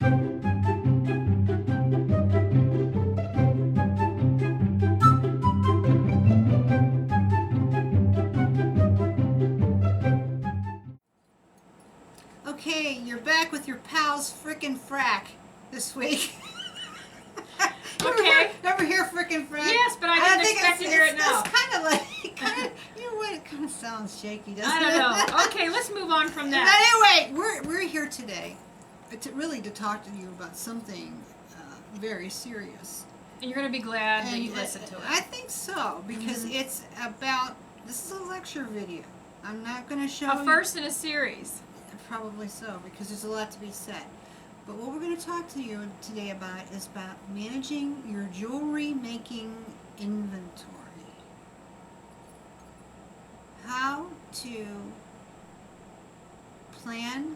Okay, you're back with your pals Frickin' Frack this week. Okay. Ever hear Frickin' Frack? Yes, but I didn't expect to hear it now. It's kind of like, you know what? It kind of sounds shaky, doesn't it? I don't know. Okay, let's move on from that. But anyway, we're here today to talk to you about something very serious. And you're going to be glad that you listened to it. I think so, because it's about, this is a lecture video. I'm not going to show A first in a series. Probably so, because there's a lot to be said. But what we're going to talk to you today about is about managing your jewelry making inventory. How to plan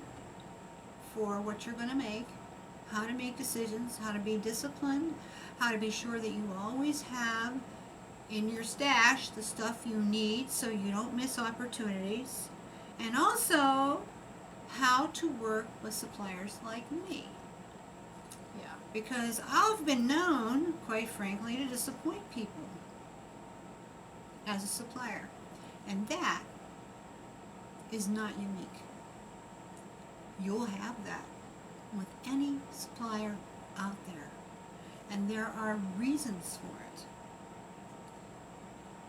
for what you're going to make, how to make decisions, how to be disciplined, how to be sure that you always have in your stash the stuff you need so you don't miss opportunities, and also how to work with suppliers like me. Yeah. Because I've been known, quite frankly, to disappoint people as a supplier. And that is not unique. You'll have that with any supplier out there. And there are reasons for it.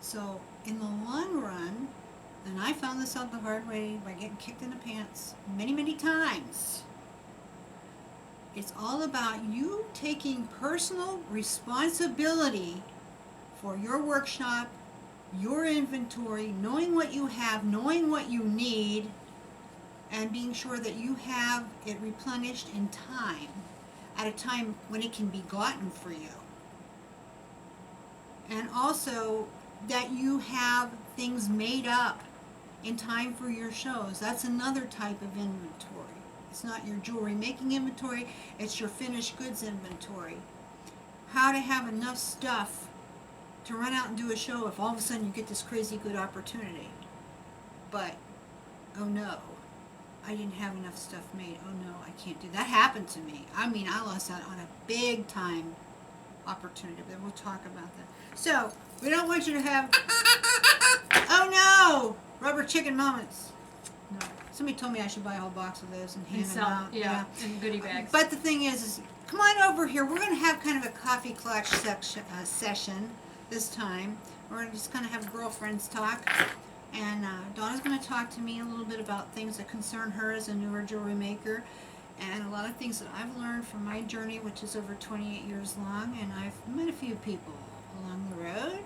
So, in the long run, and I found this out the hard way by getting kicked in the pants many, many times, it's all about you taking personal responsibility for your workshop, your inventory, knowing what you have, knowing what you need, and being sure that you have it replenished in time, at a time when it can be gotten for you. And also that you have things made up in time for your shows. That's another type of inventory. It's not your jewelry making inventory, it's your finished goods inventory. How to have enough stuff to run out and do a show if all of a sudden you get this crazy good opportunity. But, oh no, I didn't have enough stuff made. Oh no, I can't do that. That happened to me. I mean, I lost out on a big time opportunity, but we'll talk about that. So, we don't want you to have, oh no, rubber chicken moments. No. Somebody told me I should buy a whole box of those and hand them out. Yeah, in goodie bags. But the thing is come on over here. We're going to have kind of a coffee clutch session this time. We're going to just kind of have girlfriends talk. And Donna's going to talk to me a little bit about things that concern her as a newer jewelry maker. And a lot of things that I've learned from my journey, which is over 28 years long. And I've met a few people along the road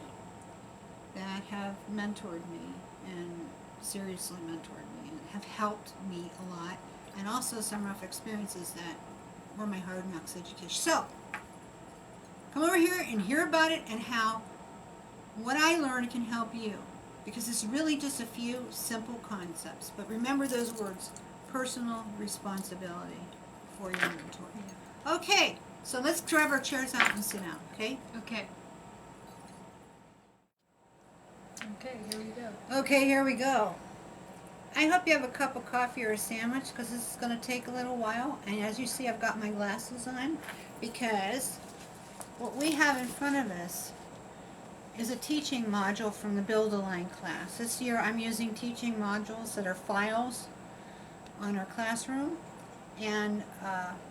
that have mentored me and seriously mentored me and have helped me a lot, and also some rough experiences that were my hard knocks education. So, come over here and hear about it and how what I learned can help you, because it's really just a few simple concepts. But remember those words: personal responsibility for your inventory. Okay, so let's grab our chairs out and sit down, okay? Okay. Okay, here we go. Okay, here we go. I hope you have a cup of coffee or a sandwich, because this is going to take a little while. And as you see, I've got my glasses on, because what we have in front of us is a teaching module from the Build-A-Line class. This year I'm using teaching modules that are files on our classroom. And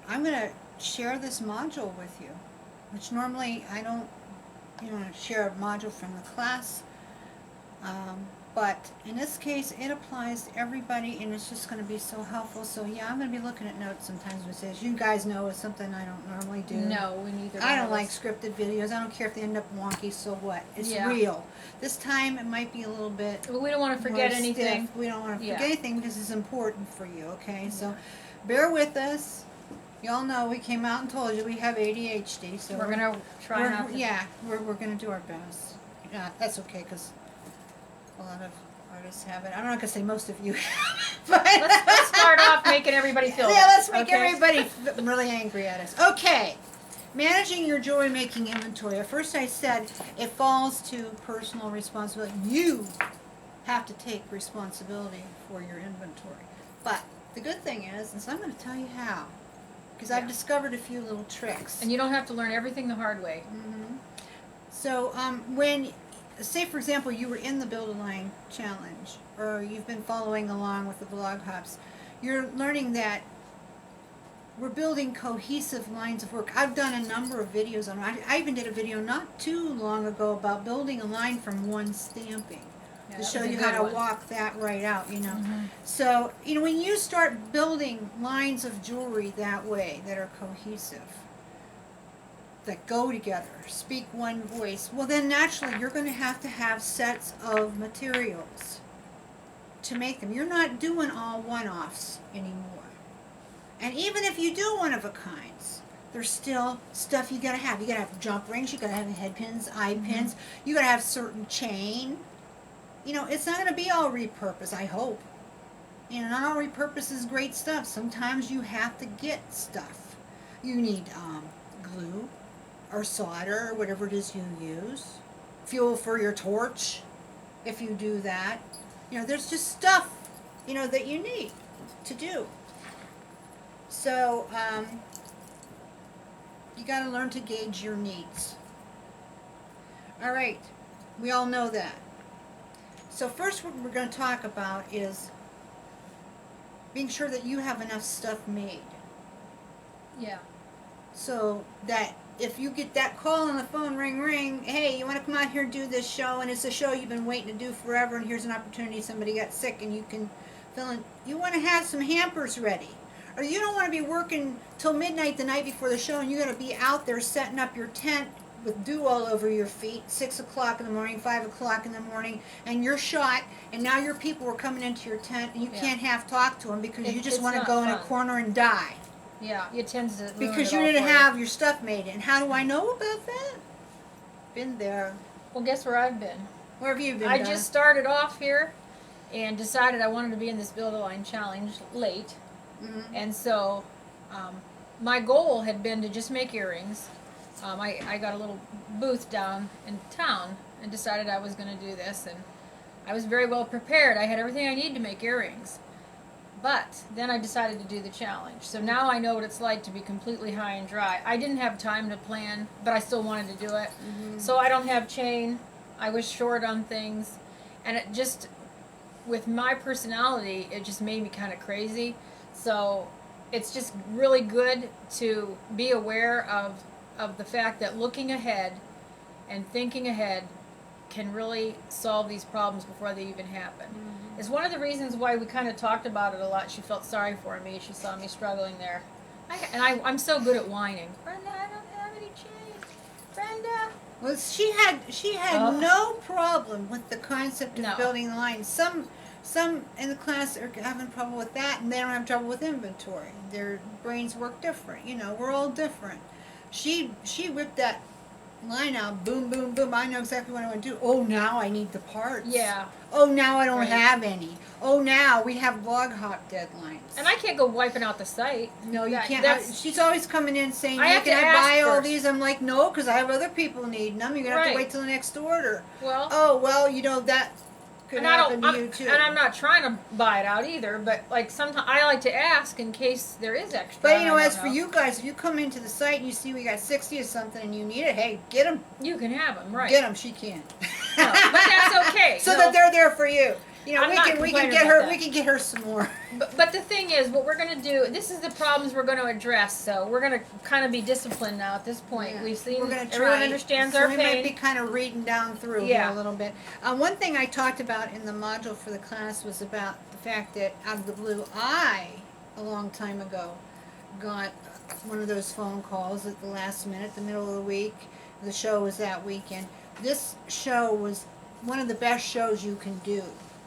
I'm going to share this module with you, which normally I don't, share a module from the class. But in this case, it applies to everybody, and it's just going to be so helpful. So yeah, I'm going to be looking at notes sometimes, which says, you guys know it's something I don't normally do. No, we neither. I don't like scripted videos. I don't care if they end up wonky, so what? It's real. This time it might be a little bit But we don't want to forget anything. We don't want to forget anything because it's important for you, okay? So bear with us. Y'all know we came out and told you we have ADHD, so we're going to try not to. Yeah, we're going to do our best. Yeah, that's okay, because a lot of artists have it. I'm not going to say most of you have, but let's start off making everybody feel yeah, let's make everybody really angry at us. Okay. Managing your jewelry making inventory. At first I said it falls to personal responsibility. You have to take responsibility for your inventory. But the good thing is I'm going to tell you how. because I've Yeah. discovered a few little tricks. And you don't have to learn everything the hard way. So when, say for example, you were in the Build a Line Challenge, or you've been following along with the Blog Hops, you're learning that we're building cohesive lines of work. I've done a number of videos on it. I even did a video not too long ago about building a line from one stamping. Yeah, To that show was a you how good to one. walk that right out, you know. Mhm. So, you know, when you start building lines of jewelry that way, that are cohesive, that go together, speak one voice, well then naturally you're going to have sets of materials to make them. You're not doing all one-offs anymore. And even if you do one-of-a-kinds, there's still stuff you gotta have. You gotta have jump rings, you gotta have head pins, eye pins, you gotta have certain chain. You know, it's not gonna be all repurposed, I hope. You know, not all repurposed is great stuff. Sometimes you have to get stuff. You need glue or solder or whatever it is you use. Fuel for your torch, if you do that. You know, there's just stuff, you know, that you need to do. So, you gotta learn to gauge your needs. All right, we all know that. So first what we're going to talk about is being sure that you have enough stuff made. Yeah. So that if you get that call on the phone, ring, ring, hey, you want to come out here and do this show, and it's a show you've been waiting to do forever, and here's an opportunity, somebody got sick, and you can fill in. You want to have some hampers ready. Or you don't want to be working till midnight the night before the show, and you're going to be out there setting up your tent with dew all over your feet, 6 o'clock in the morning, 5 o'clock in the morning, and you're shot, and now your people are coming into your tent, and you Yeah. can't half talk to them because you just It's want to not go in a fun. corner and die. Yeah, it tends to ruin Because it you all didn't for have your stuff made. And how do I know about that? Been there. Well, guess where I've been? Where have you been, I Donna? just started off here and decided I wanted to be in this Build a Line Challenge late. Mhm. And so my goal had been to just make earrings. I got a little booth down in town and decided I was going to do this. And I was very well prepared. I had everything I need to make earrings. But then I decided to do the challenge. So now I know what it's like to be completely high and dry. I didn't have time to plan, but I still wanted to do it. So I don't have chain. I was short on things. And it just, with my personality, it just made me kind of crazy. So it's just really good to be aware of the fact that looking ahead and thinking ahead can really solve these problems before they even happen. It's one of the reasons why we kind of talked about it a lot. She felt sorry for me. She saw me struggling there. I'm so good at whining. Brenda, I don't have any change. Brenda. Well, she had Ugh. no problem with the concept of No. building the line. Some in the class are having trouble with that, and they don't have trouble with inventory. Their brains work different. You know, we're all different. She whipped that line out, boom, boom, boom. I know exactly what I want to do. Oh, now I need the parts. Yeah. Oh, now I don't Right. have any. Oh, now we have blog hop deadlines. And I can't go wiping out the site. No, you That- can't. that's- She's always coming in saying, I hey, have can to I ask buy all first. these? I'm like, no, because I have other people needing them. You're going to have to Right. wait till the next order. Well, Oh, well, you know, that could and I happen don't. to you, too. And I'm not trying to buy it out either. But like sometimes I like to ask in case there is extra. But, and you know, I as don't for you guys, if you come into the site and you see we got 60 or something and you need it, hey, get them. you can have them, right? Get them. She can. No, but that's okay. So No. that they're there for you. You know, I'm we not can complaining get about her. that. We can get her some more. But the thing is, what we're going to do, this is the problems we're going to address. So we're going to kind of be disciplined now at this point. Yeah. We've seen, We're gonna everyone try. understands So our we pain. might be kind of reading down through here Yeah. a little bit. One thing I talked about in the module for the class was about the fact that out of the blue, I, a long time ago, got one of those phone calls at the last minute, the middle of the week. The show was that weekend. This show was one of the best shows you can do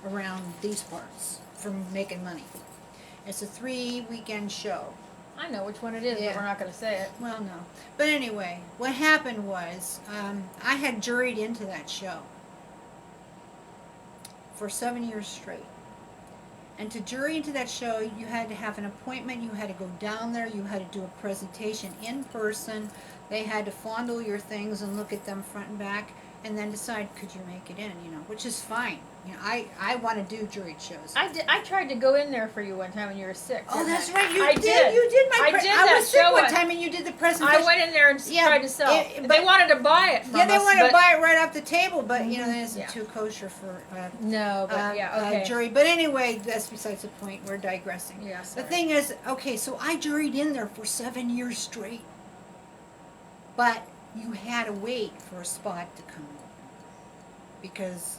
around these parts for making money. It's a 3-weekend show. I know which one it is, Yeah. but we're not going to say it. Well, no. But anyway, what happened was I had juried into that show for 7 years straight. And to jury into that show, you had to have an appointment, you had to go down there, you had to do a presentation in person, they had to fondle your things and look at them front and back. and then decide could you make it in, which is fine. I want to do juried shows. I tried to go in there for you one time when you were sick. Oh, didn't that's I? right. You I did. You did my. I did I that was sick show one once. time, and you did the presentation. I went in there and Yeah, tried to sell. but- They wanted to buy it from Yeah, they us, wanted to but- buy it right off the table, but that isn't Yeah. too kosher for No, but yeah, okay. jury. But anyway, that's besides the point. We're digressing. Yeah, The sorry. thing is, okay, so I juried in there for 7 years straight, but you had to wait for a spot to come open because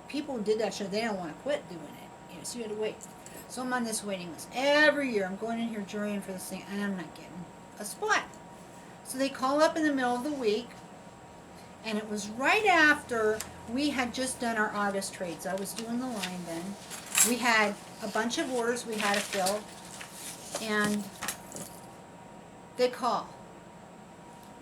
people who did that show, they don't want to quit doing it. So you had to wait. So I'm on this waiting list every year. I'm going in here jurying for this thing, and I'm not getting a spot. So they call up in the middle of the week, and it was right after we had just done our August trades. I was doing the line then. We had a bunch of orders we had to fill, and they call.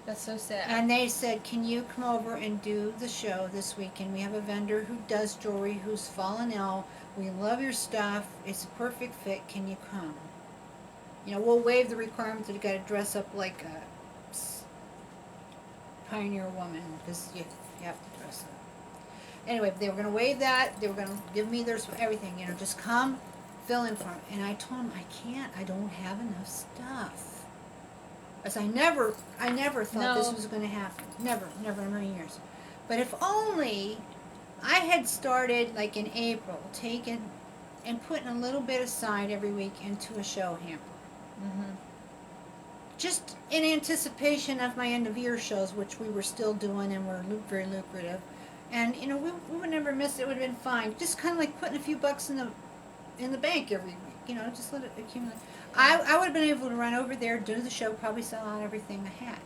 That's so sad. And they said, can you come over and do the show this weekend? We have a vendor who does jewelry who's fallen ill. We love your stuff. It's a perfect fit. Can you come? We'll waive the requirement that you got to dress up like a pioneer woman because you have to dress up. Anyway, they were going to waive that. They were going to give me their everything. Just come, fill in for them. And I told them, I can't. I don't have enough stuff. As I never thought this No. was going to happen. Never in a million years. But if only I had started like in April, taking and putting a little bit aside every week into a show hamper. Mm-hmm. Just in anticipation of my end of year shows, which we were still doing and were very lucrative. And we would never miss it. It would have been fine. Just kind of like putting a few bucks in the bank every week. Just let it accumulate. I would have been able to run over there, do the show, probably sell out everything I had.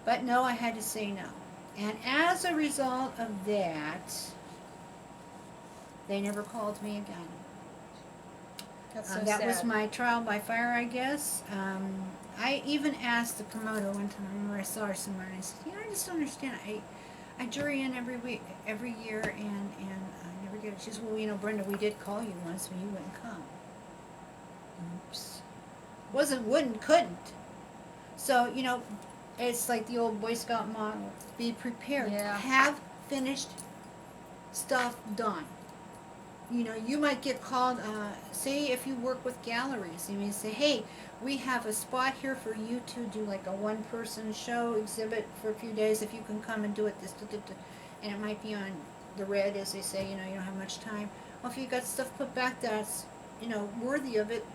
But no, I had to say no. And as a result of that, they never called me again. That's so that sad. was my trial by fire, I guess. I even asked the promoter one time, I remember I saw her somewhere, and I said, I just don't understand. I jury in every year, and I never get it. She says, well, Brenda, we did call you once, but you wouldn't come. Oops. Couldn't. So, it's like the old Boy Scout model. Be prepared. Yeah. Have finished stuff done. You might get called, say if you work with galleries, you may say, hey, we have a spot here for you to do like a one-person show exhibit for a few days if you can come and do it this, and it might be on the red, as they say, you don't have much time. Well, if you got stuff put back that's, worthy of it,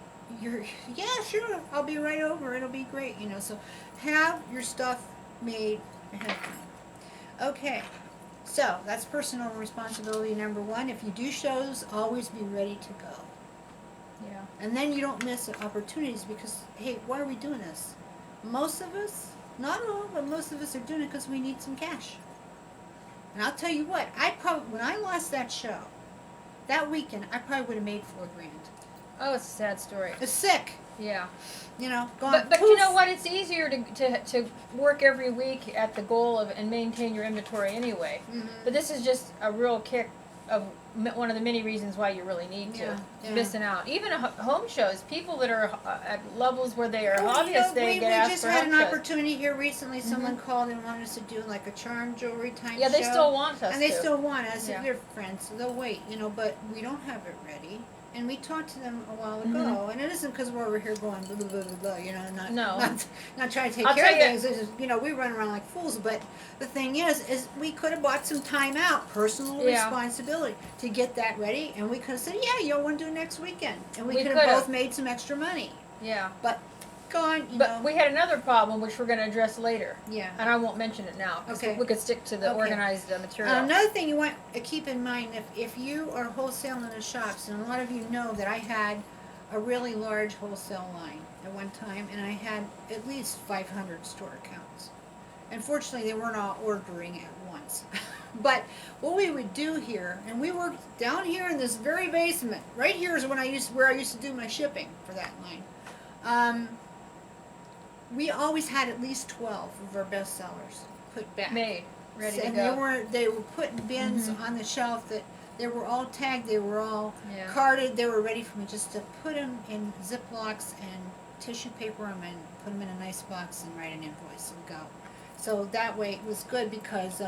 yeah, sure, I'll be right over, it'll be great, so have your stuff made ahead of time. Okay. So, that's personal responsibility number 1. If you do shows, always be ready to go. Yeah. And then you don't miss opportunities because, hey, why are we doing this? Most of us, not all, but most of us are doing it because we need some cash. And I'll tell you what, when I lost that show, that weekend, I probably would have made $4,000. Oh, it's a sad story. It's sick, Yeah. gone. But you poof. know what? It's easier to work every week at the goal of and maintain your inventory anyway. Mhm. But this is just a real kick of one of the many reasons why you really need to. Yeah. Missing out. Even home shows, people that are at levels where they are Well, hobbyists, they we get asked just for had home an shows. opportunity here recently. Someone called and wanted us to do like a charm jewelry type Yeah, they show. still want us And they to. still want us. Yeah. They're friends, so they'll wait, but we don't have it ready. And we talked to them a while ago, Mhm. and it isn't because we're over here going blah, blah, blah, blah, blah, not, No. not trying to take I'll care of tell you- things. It's just, we run around like fools. But the thing is we could have bought some time out, personal Yeah. responsibility, to get that ready, and we could have said, yeah, y'all want to do it next weekend. And we We could have could've. both made some extra money. Yeah. But gone, But we had another problem, which we're going to address later. yeah. And I won't mention it now. 'Cause Okay. we could stick to the Okay. organized material. Another thing you want to keep in mind, if you are wholesaling the shops, and a lot of you know that I had a really large wholesale line at one time, and I had at least 500 store accounts. Unfortunately, they weren't all ordering at once. But what we would do here, and we worked down here in this very basement. Right here is where I used to do my shipping for that line. We always had at least 12 of our best sellers put back. Made. Ready to And go. they were put in bins Mhm. on the shelf that they were all tagged, they were all Yeah. carded, they were ready for me just to put them in Ziplocs and tissue paper them and put them in a nice box and write an invoice and go. So that way it was good because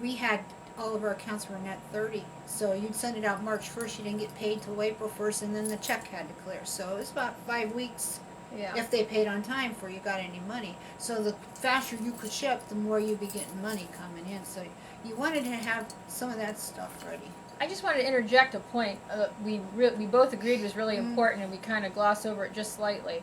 we had all of our accounts were net 30. So you'd send it out March 1st, you didn't get paid till April 1st, and then the check had to clear. So it was about 5 weeks Yeah. if they paid on time before you got any money. So the faster you could ship, the more you'd be getting money coming in. So you wanted to have some of that stuff ready. I just wanted to interject a point we both agreed was really important, and we kind of glossed over it just slightly.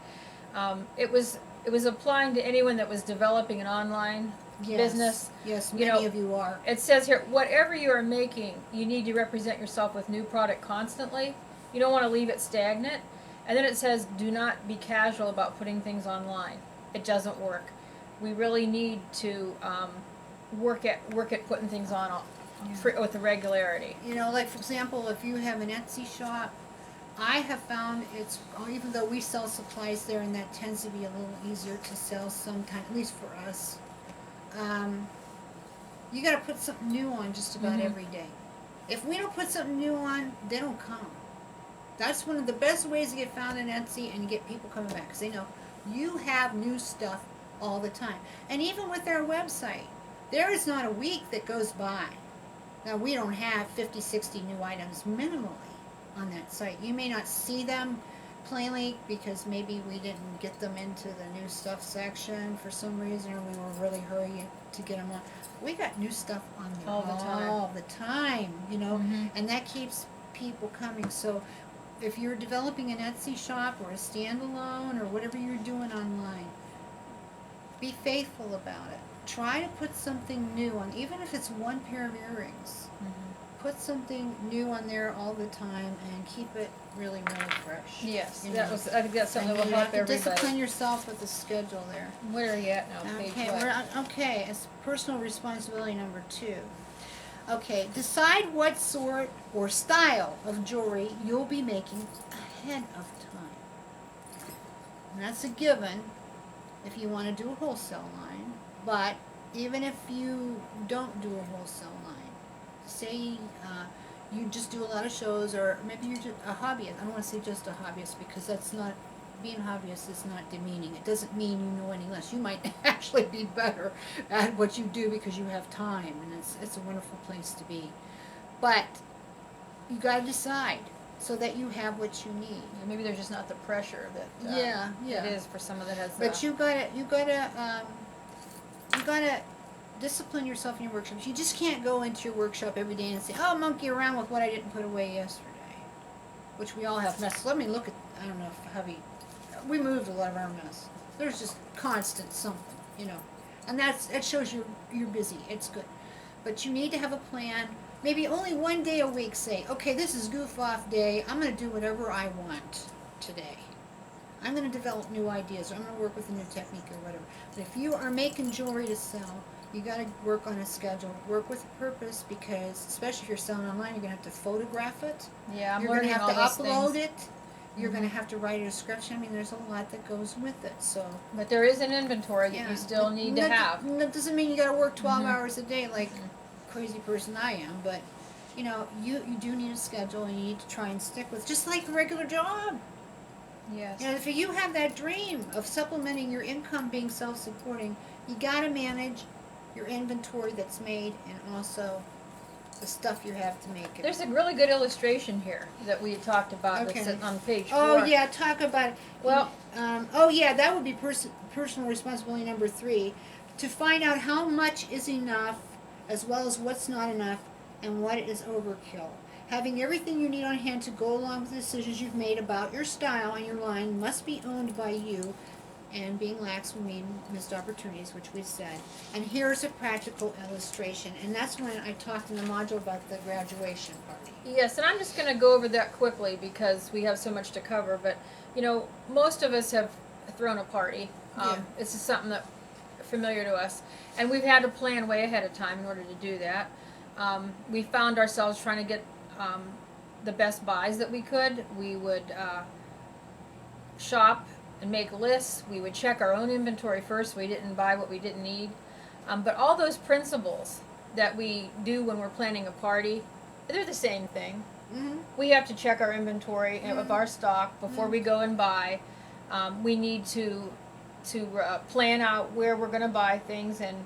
It was applying to anyone that was developing an online business. Yes, You many know, of you are. It says here, whatever you are making, you need to represent yourself with new product constantly. You don't want to leave it stagnant. And then it says, do not be casual about putting things online. It doesn't work. We really need to work at putting things on with the regularity. You know, like for example, if you have an Etsy shop, I have found it's, even though we sell supplies there and that tends to be a little easier to sell sometimes, at least for us, you gotta put something new on just about Mhm. every day. If we don't put something new on, they don't come. That's one of the best ways to get found in Etsy and get people coming back, because they know you have new stuff all the time. And even with our website, there is not a week that goes by. Now, we don't have 50, 60 new items minimally on that site. You may not see them plainly because maybe we didn't get them into the new stuff section for some reason, or we were really hurrying to get them on. We got new stuff on there All the time. all the time, you know, Mhm. and that keeps people coming. So if you're developing an Etsy shop or a standalone or whatever you're doing online, be faithful about it. Try to put something new on, even if it's one pair of earrings. Put something new on there all the time and keep it really, really fresh. Yes, You I know. think that's something And that will you help have to everybody. discipline yourself with the schedule there. Where are you at now? Page Okay, what? we're on, okay, it's personal responsibility number 2. Okay, decide what sort or style of jewelry you'll be making ahead of time. And that's a given if you want to do a wholesale line, but even if you don't do a wholesale line, say you just do a lot of shows, or maybe you're just a hobbyist. I don't want to say just a hobbyist, because that's not, being a hobbyist is not demeaning. It doesn't mean you know any less. You might actually be better at what you do because you have time, and it's a wonderful place to be. But you got to decide so that you have what you need. Maybe there's just not the pressure that Yeah. it is for someone that has. But you gotta discipline yourself in your workshops. You just can't go into your workshop every day and say, "Oh, monkey around with what I didn't put away yesterday," which we all have messes. Let me look at. I don't know if Hubby. We moved a lot of our mess. There's just constant something, you know, and it shows you're busy. It's good, but you need to have a plan. Maybe only one day a week. Say, okay, this is goof off day. I'm gonna do whatever I want today. I'm going to develop new ideas, or I'm going to work with a new technique or whatever. But if you are making jewelry to sell, you got to work on a schedule. Work with purpose, because especially if you're selling online, you're going to have to photograph it. Yeah, I'm You're going learning to have all to those upload things. it. You're going to have to write a description. I mean, there's a lot that goes with it. So But there is an inventory that you still need to have. That doesn't mean you got to work 12 hours a day like crazy person I am, but you know, you do need a schedule, and you need to try and stick with, just like a regular job. Yes. You know, if you have that dream of supplementing your income, being self-supporting, you got to manage your inventory that's made, and also the stuff you have to make it. There's a really good illustration here that we had talked about Okay. that's on page 4. Oh yeah, talk about it. Well- oh yeah, that would be personal responsibility number 3, to find out how much is enough, as well as what's not enough, and what is overkill. Having everything you need on hand to go along with the decisions you've made about your style and your line must be owned by you, and being lax will mean missed opportunities, which we said. And here's a practical illustration, and that's when I talked in the module about the graduation party. Yes, and I'm just going to go over that quickly because we have so much to cover. But, you know, most of us have thrown a party. Yeah. This is something that's familiar to us. And we've had to plan way ahead of time in order to do that. We found ourselves trying to get the best buys that we could. We would shop and make lists. We would check our own inventory first. We didn't buy what we didn't need. But all those principles that we do when we're planning a party, they're the same thing. Mm-hmm. We have to check our inventory of our stock before we go and buy. We need to plan out where we're going to buy things and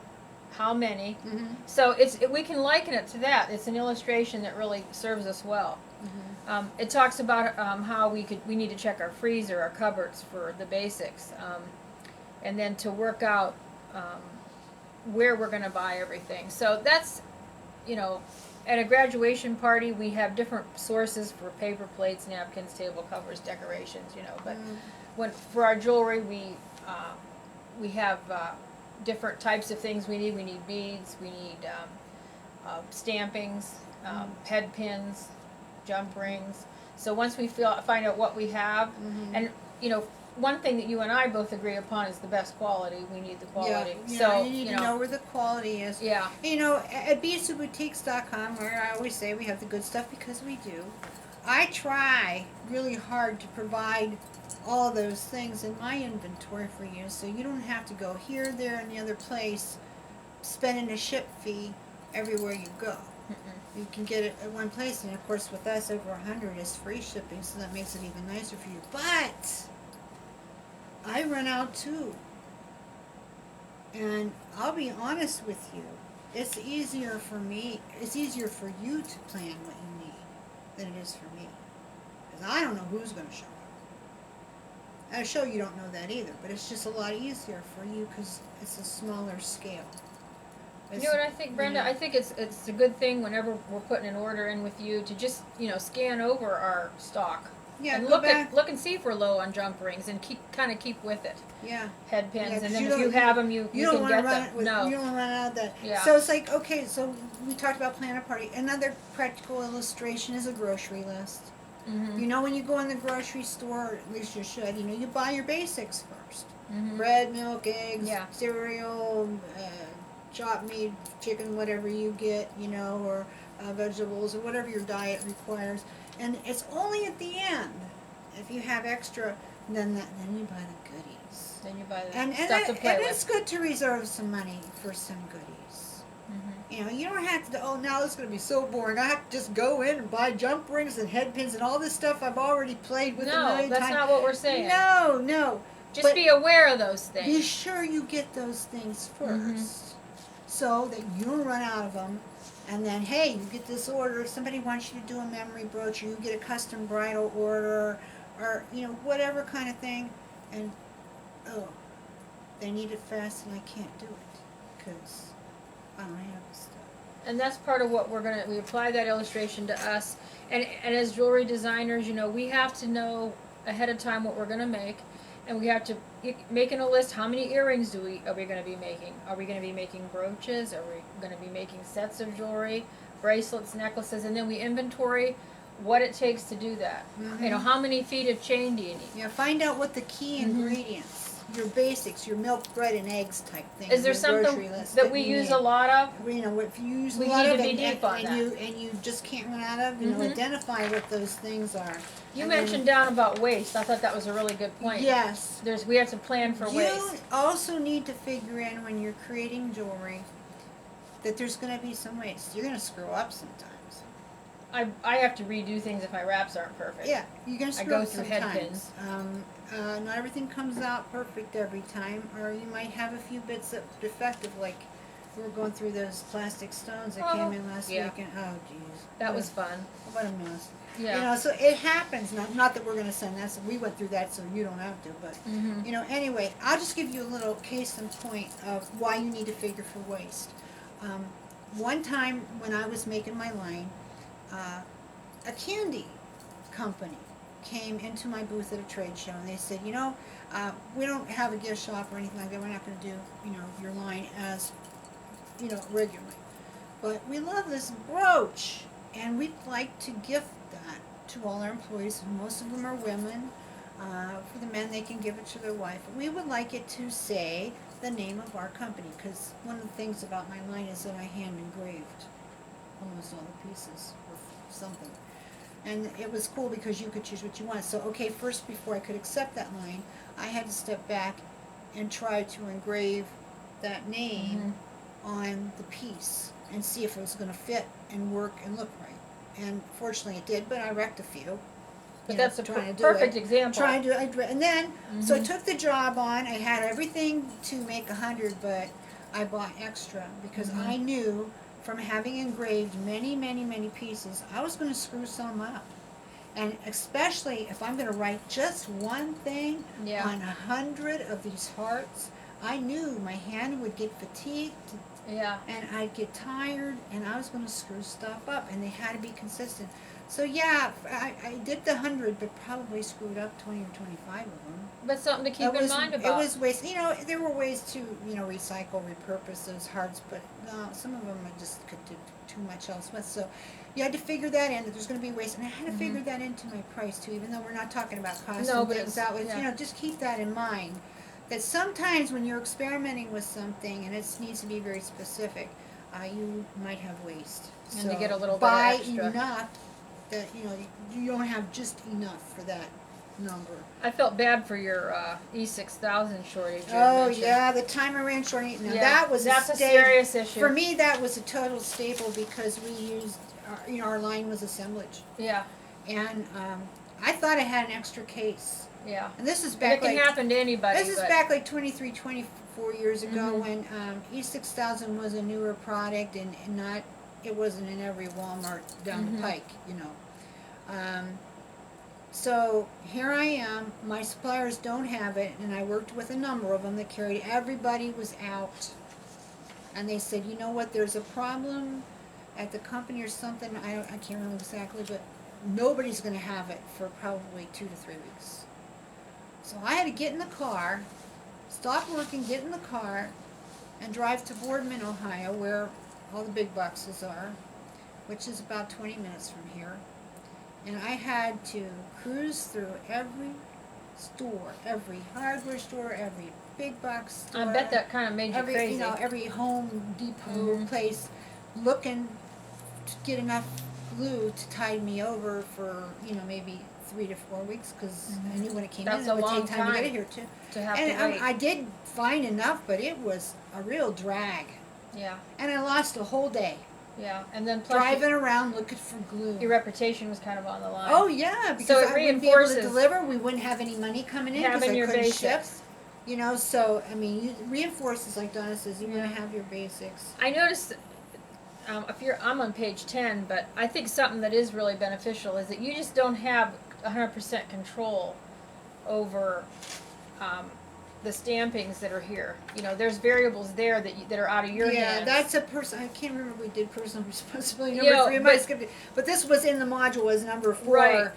how many. Mm-hmm. So we can liken it to that. It's an illustration that really serves us well. Mm-hmm. It talks about how we need to check our freezer, our cupboards for the basics, and then to work out where we're going to buy everything. So that's, you know, at a graduation party we have different sources for paper plates, napkins, table covers, decorations, you know. But when for our jewelry we have different types of things we need. We need beads, we need stampings, head pins, jump rings. So once we find out what we have, and you know, one thing that you and I both agree upon is the best quality. We need the quality. Yeah, So you need to know where the quality is. Yeah. You know, at beadsandboutiques.com, where I always say we have the good stuff because we do, I try really hard to provide all those things in my inventory for you, so you don't have to go here, there, and the other place, spending a ship fee everywhere you go. You can get it at one place, and of course with us over 100 is free shipping, so that makes it even nicer for you. But I run out too. And I'll be honest with you, it's easier for you to plan what you need than it is for me. Because I don't know who's going to show up. At a show you don't know that either, but it's just a lot easier for you because it's a smaller scale. You know what I think, Brenda? I think it's a good thing whenever we're putting an order in with you to just, you know, scan over our stock. Yeah, and go back. look and see if we're low on jump rings and keep with it. Yeah. Head pins, Yeah, 'cause and then you if you don't- have them, you don't can wanna get run them. it with, No. You don't want to run out of that. Yeah. So it's like, okay, so we talked about plan a party. Another practical illustration is a grocery list. Mm-hmm. You know, when you go in the grocery store, at least you should, you know, you buy your basics first. Mm-hmm. Bread, milk, eggs, Yeah. cereal, chopped meat, chicken, whatever you get, you know, or vegetables, or whatever your diet requires. And it's only at the end, if you have extra, then you buy the goodies. Then you buy the And stuff to play with. it's good to reserve some money for some goodies. You know, you don't have to, oh, now this is going to be so boring. I have to just go in and buy jump rings and head pins and all this stuff I've already played with a No, million that's times. not what we're saying. No. Just but be aware of those be things. sure you get those things first so that you don't run out of them. And then, hey, you get this order. If somebody wants you to do a memory brooch, or you get a custom bridal order, or, you know, whatever kind of thing. And, oh, they need it fast and I can't do it because I don't have the stuff. And that's part of what we apply that illustration to us. And as jewelry designers, you know, we have to know ahead of time what we're going to make. And we have to making a list. How many earrings are we going to be making? Are we going to be making brooches? Are we going to be making sets of jewelry, bracelets, necklaces? And then we inventory what it takes to do that. You know, how many feet of chain do you need? Yeah, find out what the key ingredients, your basics, your milk, bread, and eggs type thing. Is there your something grocery list that we you use need. a lot of? You know, if you use We a lot need of to be it, deep on that. and you just can't run out of, you know, identify what those things are. You And mentioned down about waste. I thought that was a really good point. Yes. We have to plan for You waste. also need to figure in when you're creating jewelry that there's going to be some waste. You're going to screw up sometimes. I have to redo things if my wraps aren't perfect. Yeah, you're going to I screw go up through sometimes. head pins. Not everything comes out perfect every time, or you might have a few bits that are defective, like we were going through those plastic stones that came in last yeah. week, and oh geez. That was fun. What a mess. Yeah. You know, so it happens. Not that we're going to send that. So we went through that, so you don't have to. But you know, anyway, I'll just give you a little case in point of why you need to figure for waste. One time when I was making my line, a candy company came into my booth at a trade show, and they said, you know, we don't have a gift shop or anything like that. We're not going to do, you know, your line as, you know, regularly. But we love this brooch, and we'd like to gift that to all our employees. Most of them are women. For the men, they can give it to their wife. But we would like it to say the name of our company, because one of the things about my line is that I hand engraved almost all the pieces or something. And it was cool because you could choose what you wanted. So, okay, first, before I could accept that line, I had to step back and try to engrave that name on the piece and see if it was going to fit and work and look right. And fortunately it did, but I wrecked a few. But you know, that's a trying to do perfect it. example. Trying to, and then, so I took the job on. I had everything to make 100, but I bought extra because Mhm. I knew from having engraved many, many, many pieces, I was going to screw some up. And especially if I'm going to write just one thing Yeah. on 100 of these hearts, I knew my hand would get fatigued Yeah. and I'd get tired and I was going to screw stuff up, and they had to be consistent. So yeah, I did the 100, but probably screwed up 20 or 25 of them. But something to keep in mind It about. was waste. You know, there were ways to, recycle, repurpose those hearts, but no, some of them I just could do too much else with. So you had to figure that in, that there's going to be waste, and I had to figure that into my price too. Even though we're not talking about cost No, and but things, it's- that was, yeah. just keep that in mind. That sometimes when you're experimenting with something and it needs to be very specific, you might have waste. And So to get a little bit buy extra. enough that you don't have just enough for that number. I felt bad for your E6000 shortage. you had Oh mentioned. yeah, the timer ran short. Now Yeah, that was that's a staple. serious issue. For me, that was a total staple because we used, our line was assemblage, Yeah. and I thought I had an extra case. Yeah. And this is And back it can like happen to anybody. this is but back like 23, 24 years ago Mhm. when E6000 was a newer product and not, it wasn't in every Walmart down Mhm. the pike, So here I am, my suppliers don't have it, and I worked with a number of them that carried, everybody was out. And they said, you know what, there's a problem at the company or something, I can't remember exactly, but nobody's gonna have it for probably 2 to 3 weeks. So I had to get in the car, stop working, get in the car, and drive to Boardman, Ohio, where all the big boxes are, which is about 20 minutes from here. And I had to cruise through every store, every hardware store, every big box store. I bet that kind of made you every, crazy. every Home Depot Mhm. place, looking to get enough glue to tide me over for, maybe 3 to 4 weeks, because I knew when it came That's in, a it would long take time to get time it here too. to have And to wait. I did find enough, but it was a real drag. Yeah. And I lost a whole day Yeah. And then plus driving around looking for glue. your reputation was kind of on the line. Oh yeah, because So it I wouldn't be able to reinforces deliver. We wouldn't have any money coming in because I having your couldn't ship. basics. So I mean, it reinforces, like Donna says, you want Yeah. to have your basics. I noticed, I'm on page 10, but I think something that is really beneficial is that you just don't have 100% control over the stampings that are here. There's variables there that are out of your Yeah, hands. that's a person. I can't remember if we did personal responsibility Yeah, number 3. I might have but- skipped it, but this was in the module as number 4. Right.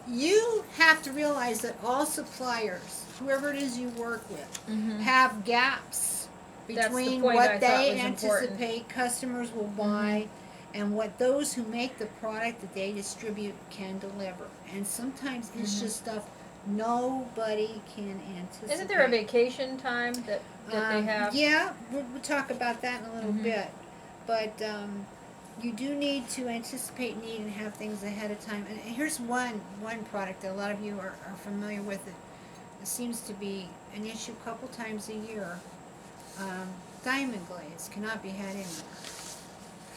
You have to realize that all suppliers, whoever it is you work with, Mhm. have gaps That's the between point I what thought they was important. anticipate customers will buy and what those who make the product that they distribute can deliver. And sometimes it's just stuff nobody can anticipate. Isn't there a vacation time that they have? Yeah, we'll talk about that in a little Mhm. bit. But you do need to anticipate need and have things ahead of time. And here's one product that a lot of you are familiar with. It seems to be an issue a couple times a year. Diamond glaze cannot be had anywhere.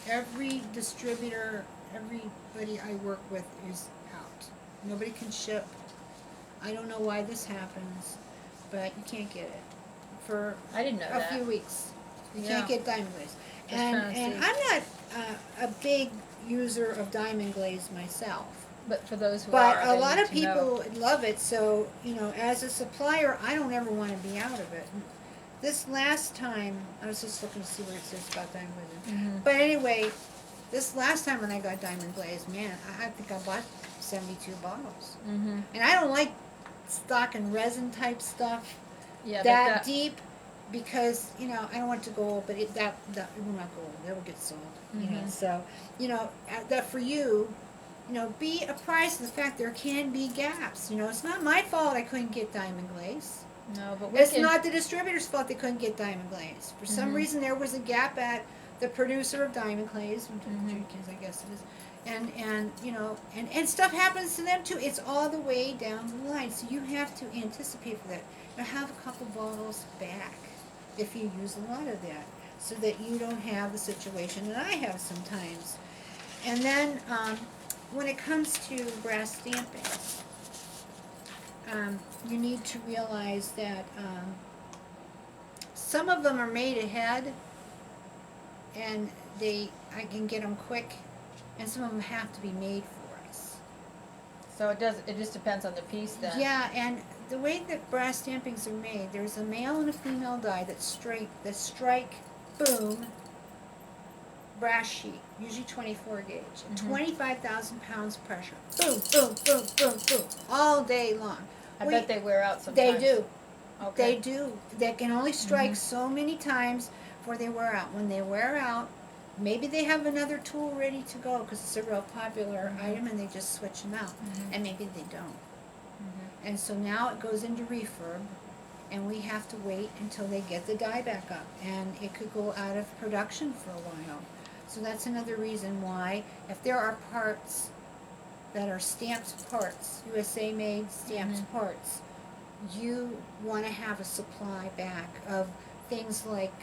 Every distributor, everybody I work with is out. Nobody can ship. I don't know why this happens, but you can't get it for I didn't know a that. few weeks. You Yeah. can't get diamond glaze. Just And trying to and see. I'm not a big user of diamond glaze myself. But for those who But are, a they lot need of to know. people love it, so, as a supplier, I don't ever want to be out of it. This last time, I was just looking to see what it says about diamond glaze. Mhm. But anyway, this last time when I got diamond glaze, man, I think I bought 72 bottles. Mhm. And I don't like stock and resin type stuff Yeah, but that deep because, I don't want it to go old, but it will not go old. That will get sold. Mhm. So, that for you, be apprised of the fact there can be gaps. It's not my fault I couldn't get diamond glaze. no, but we It's can. not the distributor's fault they couldn't get diamond glaze. For some Mhm. reason, there was a gap at the producer of diamond glaze, Mhm. Jenkins, I guess it is, and stuff happens to them too. It's all the way down the line, so you have to anticipate for that. Have a couple bottles back if you use a lot of that, so that you don't have the situation that I have sometimes. And then when it comes to brass stamping, you need to realize that some of them are made ahead, and I can get them quick, and some of them have to be made for us. So it just depends on the piece then. Yeah, and the way that brass stampings are made, there's a male and a female die that strike, boom, brass sheet, usually 24 gauge, and 25,000 pounds pressure. Boom, boom, boom, boom, boom, all day long. I bet they wear out sometimes. They do. Okay. They do. They can only strike so many times before they wear out. When they wear out, maybe they have another tool ready to go because it's a real popular item and they just switch them out. And maybe they don't. And so now it goes into refurb, and we have to wait until they get the die back up. And it could go out of production for a while. So that's another reason why, if there are parts that are stamped parts, USA made stamped parts, you want to have a supply back of things like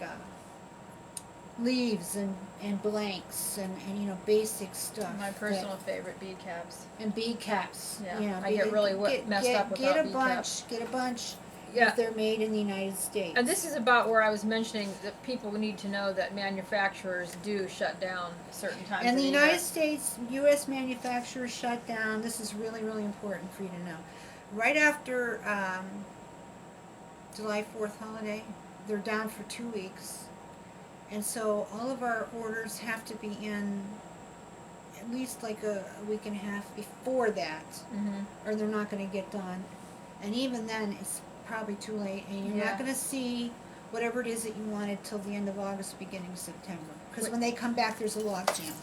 leaves and blanks and you know, basic stuff. My personal favorite, bead caps. And bead caps. Yeah, You know, I get really messed up without bead caps. Get a bunch Yeah. if they're made in the United States. And this is about where I was mentioning that people need to know that manufacturers do shut down certain times And of the the United year. States, U.S. manufacturers shut down. This is really, really important for you to know. Right after July 4th holiday, they're down for 2 weeks. And so all of our orders have to be in at least like a week and a half before that, or they're not going to get done. And even then, it's probably too late, and you're not going to see whatever it is that you wanted till the end of August, beginning of September. Because when they come back, there's a logjam.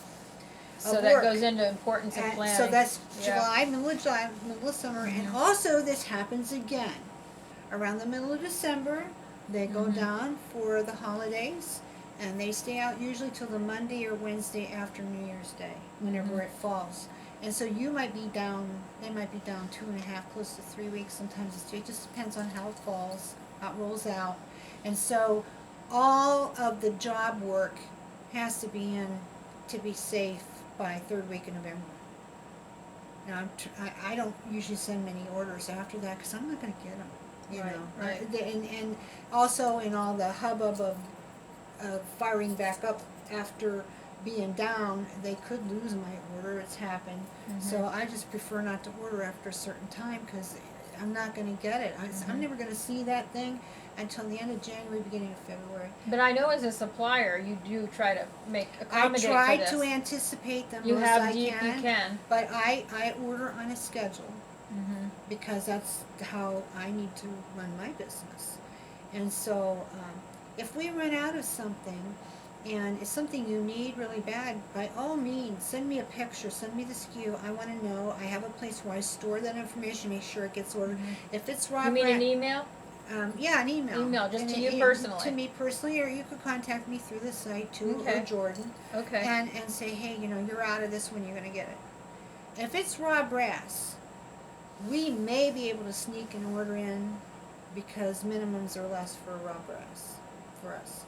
So that goes into importance of planning. So that's Yeah. July, middle of summer, and also this happens again around the middle of December. They go down for the holidays, and they stay out usually till the Monday or Wednesday after New Year's Day, whenever it falls. And so you might be down, they might be down 2.5, close to 3 weeks. Sometimes it just depends on how it falls, how it rolls out. And so all of the job work has to be in to be safe by third week in November. Now, I don't usually send many orders after that because I'm not going to get them, you know. Right. And also in all the hubbub of firing back up after being down, they could lose my order. It's happened. So I just prefer not to order after a certain time because I'm not going to get it. I'm never going to see that thing until the end of January, beginning of February. But I know as a supplier, you do try to accommodate I try for this. to anticipate them You most have, I you can, can. but I order on a schedule because that's how I need to run my business. And so if we run out of something, and it's something you need really bad, by all means, send me a picture, send me the SKU. I want to know. I have a place where I store that information, make sure it gets ordered. If it's raw You mean bread, an email? yeah, an email. Email, just And to you personally. To me personally, or you could contact me through the site too, or Okay. Jordan, Okay. and say, hey, you know, you're out of this one, you're going to get it. If it's raw brass, we may be able to sneak an order in because minimums are less for raw brass for us.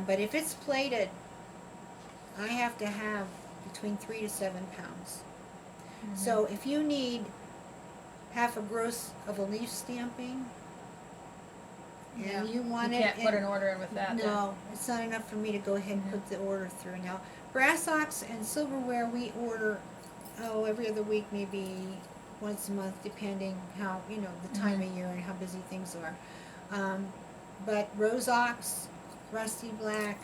But if it's plated, I have to have between 3 to 7 pounds. So if you need half a gross of a leaf stamping, and you want you it, can't put an order in with that. no, it's not enough for me to go ahead and put the order through. Now, brass ox and silverware we order, every other week, maybe once a month, depending how, you know, the time of year and how busy things are. But rose ox, rusty black,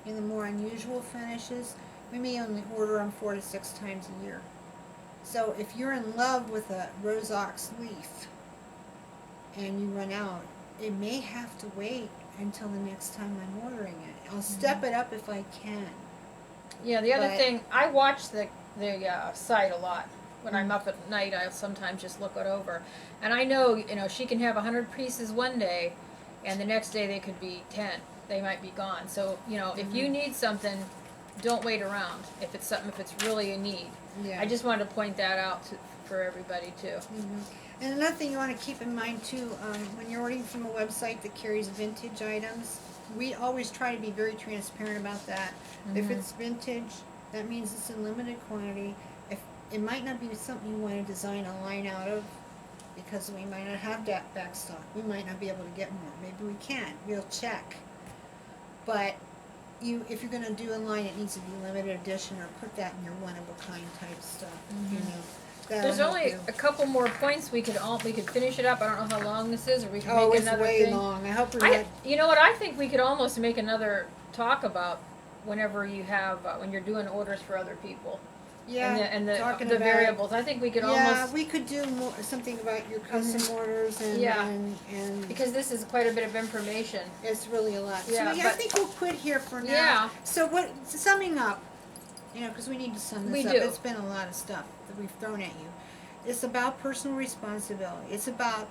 and the more unusual finishes, we may only order them 4 to 6 times a year. So if you're in love with a rose ox leaf and you run out, it may have to wait until the next time I'm ordering it. I'll step it up if I can. Yeah, the other But- thing, I watch the site a lot. When I'm up at night, I'll sometimes just look it over. And I know, you know, she can have 100 pieces one day, and the next day they could be 10. They might be gone. So, you know, if you need something, don't wait around. If it's really a need. Yeah. I just wanted to point that out for everybody too. And another thing you want to keep in mind too, when you're ordering from a website that carries vintage items, we always try to be very transparent about that. If it's vintage, that means it's in limited quantity. If it might not be something you want to design a line out of, because we might not have that back stock. We might not be able to get more. Maybe we can. We'll check. But if you're gonna do in line, it needs to be limited edition, or put that in your one of a kind type stuff. You know. That'll There's help only you. a couple more points we could finish it up. I don't know how long this is, or we can Oh, make it's another way thing. long. I hope we're not. You know what? I think we could almost make another talk about whenever you have when you're doing orders for other people. Yeah, and the talking the about, variables. I think we could yeah, almost, we could do more, something about your custom orders and, Yeah. and because this is quite a bit of information. it's really a lot. Yeah, So yeah, I but- think we'll quit here for now. Yeah. So summing up, you know, because we need to sum this We up. do. It's been a lot of stuff that we've thrown at you. It's about personal responsibility. It's about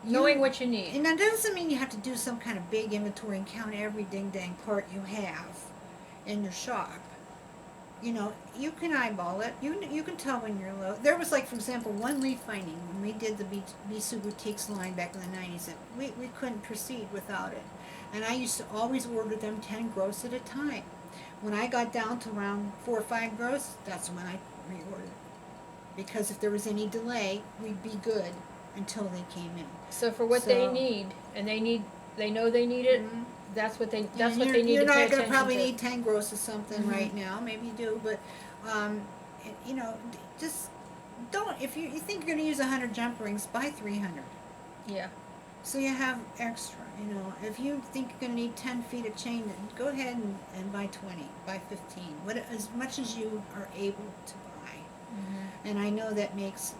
Knowing what you need. And that doesn't mean you have to do some kind of big inventory and count every ding dang part you have in your shop. You know, you can eyeball it. You can tell when you're low. There was, like, for example, one leaf finding when we did the Bisou Boutiques line back in the 90s. That we couldn't proceed without it. And I used to always order them 10 gross at a time. When I got down to around 4 or 5 gross, that's when I reordered. Because if there was any delay, we'd be good until they came in. So for what they So- need, and they know they need it. Mhm. That's what they And need you're to pay not attention gonna probably to. need 10 gross or something Mhm. right now, maybe you do, but, you know, just don't, if you think you're gonna use 100 jump rings, buy 300. Yeah. So you have extra, you know, if you think you're gonna need 10 feet of chain, then go ahead and buy 20, buy 15, as much as you are able to buy. Mm-hmm. And I know that makes,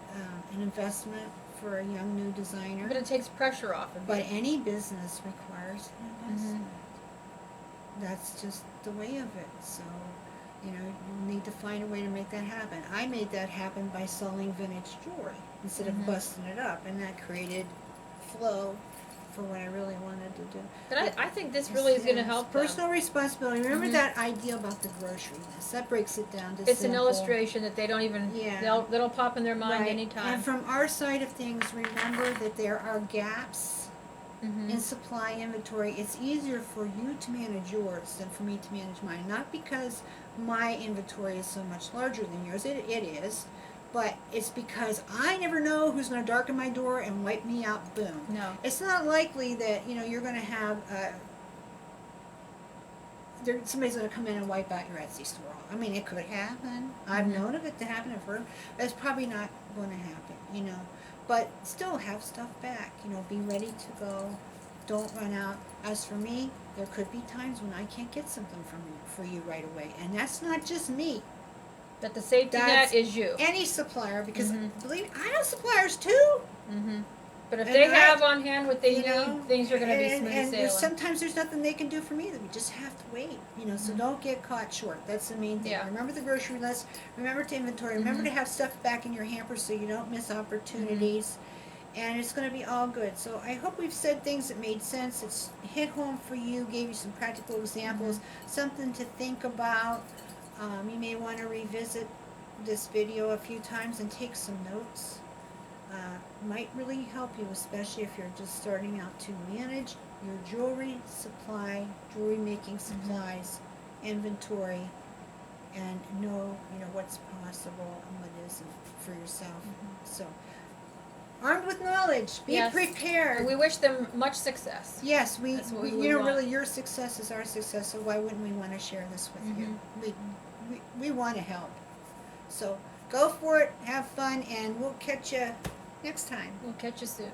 an investment for a young new designer. But it takes pressure off of But you. any business requires an Mm-hmm. investment. That's just the way of it. So, you know, you need to find a way to make that happen. I made that happen by selling vintage jewelry instead Mhm. of busting it up, and that created flow for what I really wanted to do. But I think this really is going to Yes, help them. personal responsibility. Remember Mhm. that idea about the grocery list? That breaks it down to It's an simple. illustration that they don't even, Yeah. that'll pop in their mind Right. anytime. And from our side of things, remember that there are gaps Mm-hmm. in supply inventory. It's easier for you to manage yours than for me to manage mine. Not because my inventory is so much larger than yours. It is. But it's because I never know who's going to darken my door and wipe me out. Boom. No. It's not likely that, you know, you're going to have somebody's going to come in and wipe out your Etsy store. I mean, it could happen. I've Mhm. known of it to happen. I've heard. It's probably not going to happen, you know. But still have stuff back. You know, be ready to go. Don't run out. As for me, there could be times when I can't get something for you right away, and that's not just me. But the safety That's net is you. Any supplier, because Mhm. believe I have suppliers too. Mm-hmm. But if And they I- have on hand what they You know, need, things are going to be smooth and sailing. sometimes there's nothing they can do for me. That we just have to wait. You know, so Mhm. don't get caught short. That's the main thing. Yeah. Remember the grocery list. Remember to inventory. Remember Mhm. to have stuff back in your hamper so you don't miss opportunities. And it's going to be all good. So I hope we've said things that made sense. It's hit home for you. Gave you some practical examples. Something to think about. You may want to revisit this video a few times and take some notes. Might really help you, especially if you're just starting out to manage your jewelry supply, jewelry making supplies, inventory, and know, you know, what's possible and what isn't for yourself. So, armed with knowledge, be Yes. prepared. And we wish them much success. Yes, That's what we you would know, want. really, your success is our success, so why wouldn't we want to share this with you? We want to help. So, go for it, have fun, and we'll catch you next time. We'll catch you soon.